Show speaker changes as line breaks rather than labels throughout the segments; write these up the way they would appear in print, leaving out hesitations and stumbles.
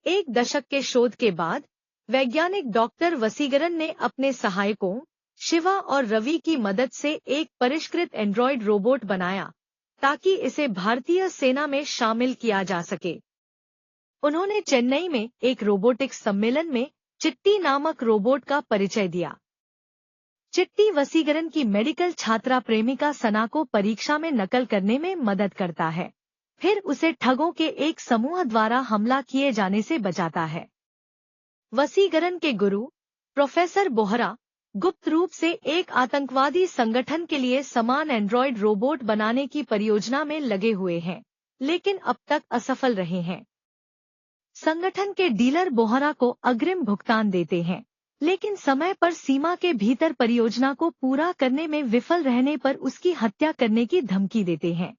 एक दशक के शोध के बाद वैज्ञानिक डॉक्टर वसीकरन ने अपने सहायकों शिवा और रवि की मदद से एक परिष्कृत एंड्रॉयड रोबोट बनाया ताकि इसे भारतीय सेना में शामिल किया जा सके। उन्होंने चेन्नई में एक रोबोटिक्स सम्मेलन में चिट्टी नामक रोबोट का परिचय दिया। चिट्टी वसीकरन की मेडिकल छात्रा प्रेमिका सना को परीक्षा में नकल करने में मदद करता है, फिर उसे ठगों के एक समूह द्वारा हमला किए जाने से बचाता है। वसीकरन के गुरु प्रोफेसर बोहरा गुप्त रूप से एक आतंकवादी संगठन के लिए समान एंड्रॉयड रोबोट बनाने की परियोजना में लगे हुए हैं, लेकिन अब तक असफल रहे हैं। संगठन के डीलर बोहरा को अग्रिम भुगतान देते हैं, लेकिन समय पर सीमा के भीतर परियोजना को पूरा करने में विफल रहने पर उसकी हत्या करने की धमकी देते हैं।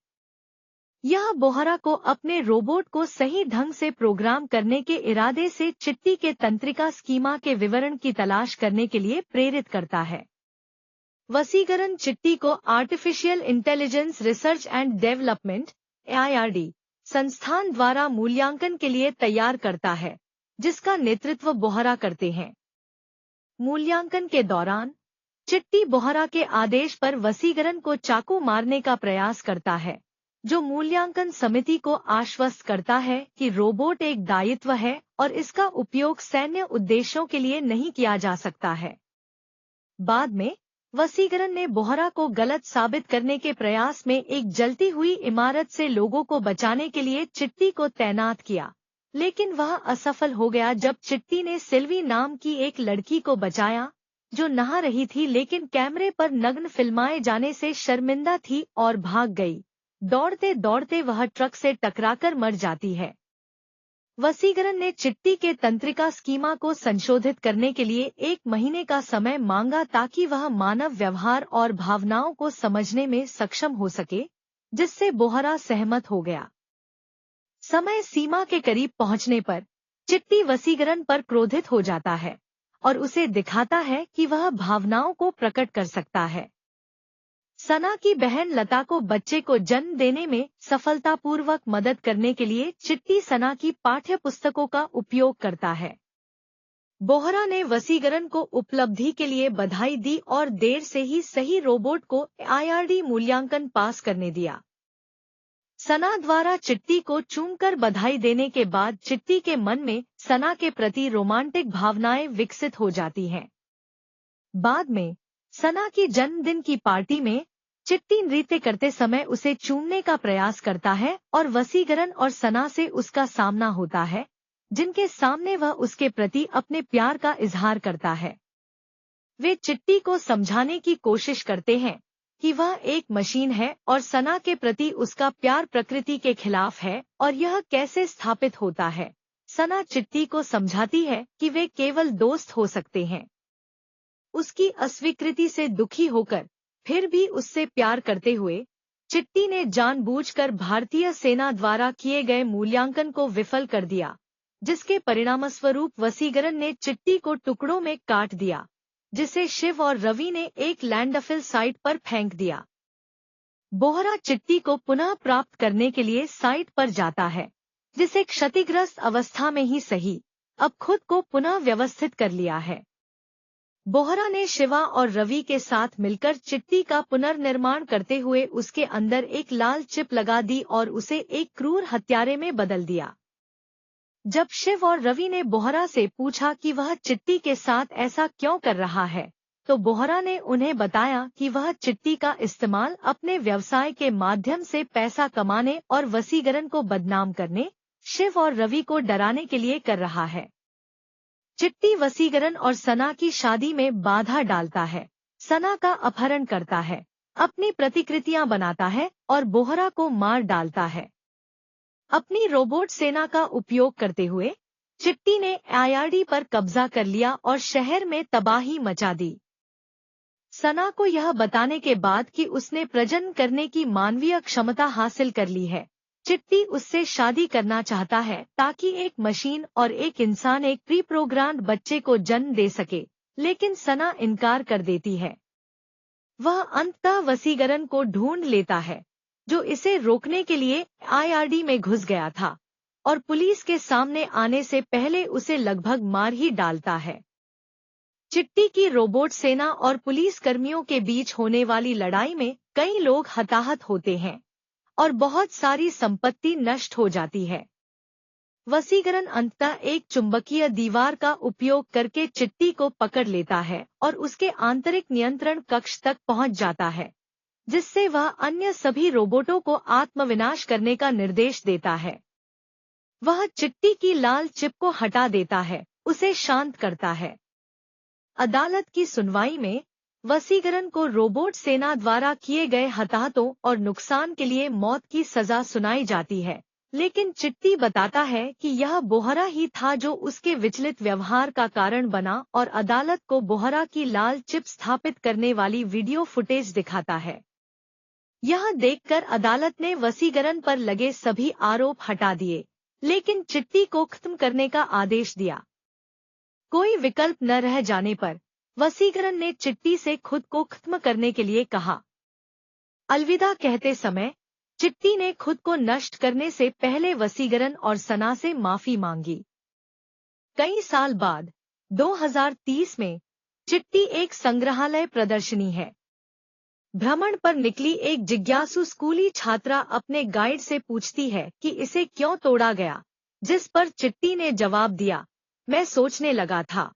यह बोहरा को अपने रोबोट को सही ढंग से प्रोग्राम करने के इरादे से चिट्टी के तंत्रिका स्कीमा के विवरण की तलाश करने के लिए प्रेरित करता है। वसीकरन चिट्टी को artificial intelligence research and development (AIRD) संस्थान द्वारा मूल्यांकन के लिए तैयार करता है, जिसका नेतृत्व बोहरा करते हैं। मूल्यांकन के दौरान चिट्टी बोहरा के आदेश पर वसीकरन को चाकू मारने का प्रयास करता है, जो मूल्यांकन समिति को आश्वस्त करता है कि रोबोट एक दायित्व है और इसका उपयोग सैन्य उद्देश्यों के लिए नहीं किया जा सकता है। बाद में वसीकरन ने बोहरा को गलत साबित करने के प्रयास में एक जलती हुई इमारत से लोगों को बचाने के लिए चिट्टी को तैनात किया, लेकिन वह असफल हो गया जब चिट्टी ने सिल्वी नाम की एक लड़की को बचाया जो नहा रही थी लेकिन कैमरे पर नग्न फिल्माए जाने से शर्मिंदा थी और भाग गई। दौड़ते दौड़ते वह ट्रक से टकराकर मर जाती है। वसीकरन ने चिट्टी के तंत्रिका स्कीमा को संशोधित करने के लिए 1 महीने का समय मांगा ताकि वह मानव व्यवहार और भावनाओं को समझने में सक्षम हो सके, जिससे बोहरा सहमत हो गया। समय सीमा के करीब पहुंचने पर चिट्टी वसीकरन पर क्रोधित हो जाता है और उसे दिखाता है कि वह भावनाओं को प्रकट कर सकता है। सना की बहन लता को बच्चे को जन्म देने में सफलतापूर्वक मदद करने के लिए चिट्टी सना की पाठ्य पुस्तकों का उपयोग करता है। बोहरा ने वसीकरन को उपलब्धि के लिए बधाई दी और देर से ही सही रोबोट को AIRD मूल्यांकन पास करने दिया। सना द्वारा चिट्टी को चूमकर बधाई देने के बाद चिट्टी के मन में सना के प्रति रोमांटिक भावनाएं विकसित हो जाती हैं। बाद में सना की जन्मदिन की पार्टी में चिट्टी नृत्य करते समय उसे चूमने का प्रयास करता है और वसीकरन और सना से उसका सामना होता है, जिनके सामने वह उसके प्रति अपने प्यार का इजहार करता है। वे चिट्टी को समझाने की कोशिश करते हैं कि वह एक मशीन है और सना के प्रति उसका प्यार प्रकृति के खिलाफ है और यह कैसे स्थापित होता है। सना चिट्टी को समझाती है कि वे केवल दोस्त हो सकते हैं। उसकी अस्वीकृति से दुखी होकर फिर भी उससे प्यार करते हुए चिट्टी ने जानबूझकर भारतीय सेना द्वारा किए गए मूल्यांकन को विफल कर दिया, जिसके परिणामस्वरूप वसीकरन ने चिट्टी को टुकड़ों में काट दिया, जिसे शिव और रवि ने एक लैंडफिल साइट पर फेंक दिया। बोहरा चिट्टी को पुनः प्राप्त करने के लिए साइट पर जाता है, जिसे क्षतिग्रस्त अवस्था में ही सही अब खुद को पुनः व्यवस्थित कर लिया है। बोहरा ने शिवा और रवि के साथ मिलकर चिट्टी का पुनर्निर्माण करते हुए उसके अंदर एक लाल चिप लगा दी और उसे एक क्रूर हत्यारे में बदल दिया। जब शिव और रवि ने बोहरा से पूछा कि वह चिट्टी के साथ ऐसा क्यों कर रहा है, तो बोहरा ने उन्हें बताया कि वह चिट्टी का इस्तेमाल अपने व्यवसाय के माध्यम से पैसा कमाने और वसीकरन को बदनाम करने, शिव और रवि को डराने के लिए कर रहा है। चिट्टी वसीकरन और सना की शादी में बाधा डालता है, सना का अपहरण करता है, अपनी प्रतिकृतियां बनाता है और बोहरा को मार डालता है। अपनी रोबोट सेना का उपयोग करते हुए चिट्टी ने AIRD पर कब्जा कर लिया और शहर में तबाही मचा दी। सना को यह बताने के बाद कि उसने प्रजनन करने की मानवीय क्षमता हासिल कर ली है, चिट्टी उससे शादी करना चाहता है ताकि एक मशीन और एक इंसान एक प्री प्रोग्राम्ड बच्चे को जन्म दे सके, लेकिन सना इनकार कर देती है। वह अंततः वसीकरन को ढूंढ लेता है, जो इसे रोकने के लिए AIRD में घुस गया था। और पुलिस के सामने आने से पहले उसे लगभग मार ही डालता है। चिट्टी की रोबोट सेना और पुलिस कर्मियों के बीच होने वाली लड़ाई में कई लोग हताहत होते हैं और बहुत सारी संपत्ति नष्ट हो जाती है। वसीकरण अंततः एक चुंबकीय दीवार का उपयोग करके चिट्टी को पकड़ लेता है और उसके आंतरिक नियंत्रण कक्ष तक पहुंच जाता है, जिससे वह अन्य सभी रोबोटों को आत्मविनाश करने का निर्देश देता है। वह चिट्टी की लाल चिप को हटा देता है, उसे शांत करता है। अदालत की सुनवाई में वसीकरण को रोबोट सेना द्वारा किए गए हताहतों और नुकसान के लिए मौत की सजा सुनाई जाती है, लेकिन चिट्टी बताता है कि यह बोहरा ही था जो उसके विचलित व्यवहार का कारण बना और अदालत को बोहरा की लाल चिप स्थापित करने वाली वीडियो फुटेज दिखाता है। यह देखकर अदालत ने वसीकरण पर लगे सभी आरोप हटा दिए, लेकिन चिट्टी को खत्म करने का आदेश दिया। कोई विकल्प न रह जाने पर वसीकरण ने चिट्टी से खुद को खत्म करने के लिए कहा। अलविदा कहते समय चिट्टी ने खुद को नष्ट करने से पहले वसीकरण और सना से माफी मांगी। कई साल बाद 2030 में चिट्टी एक संग्रहालय प्रदर्शनी है। भ्रमण पर निकली एक जिज्ञासु स्कूली छात्रा अपने गाइड से पूछती है कि इसे क्यों तोड़ा गया, जिस पर चिट्टी ने जवाब दिया, मैं सोचने लगा था।